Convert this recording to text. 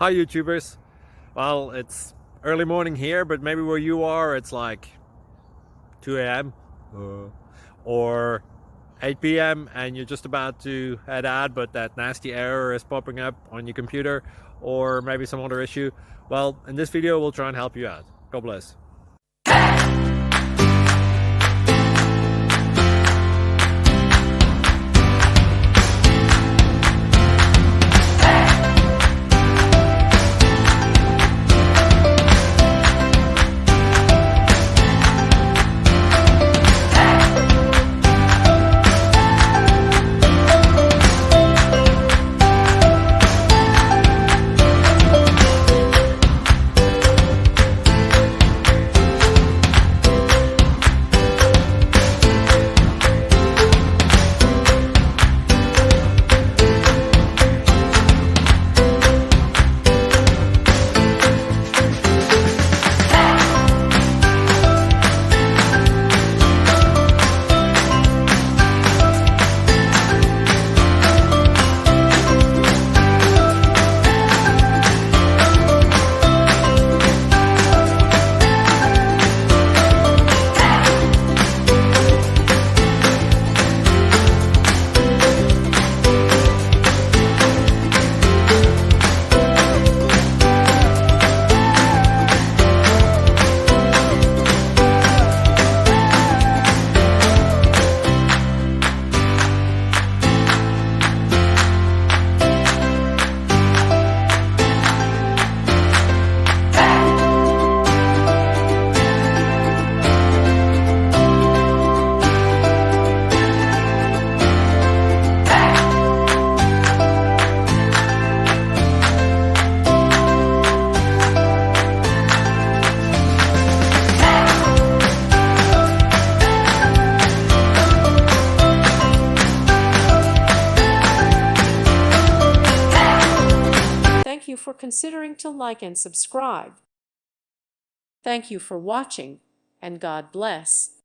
Hi YouTubers. Well, it's early morning here, but maybe where you are it's like 2 a.m. Or 8 p.m. and you're just about to head out, but that nasty error is popping up on your computer, or maybe some other issue. Well, in this video we'll try and help you out. God bless. Thank you for considering to like and subscribe. Thank you for watching, and God bless.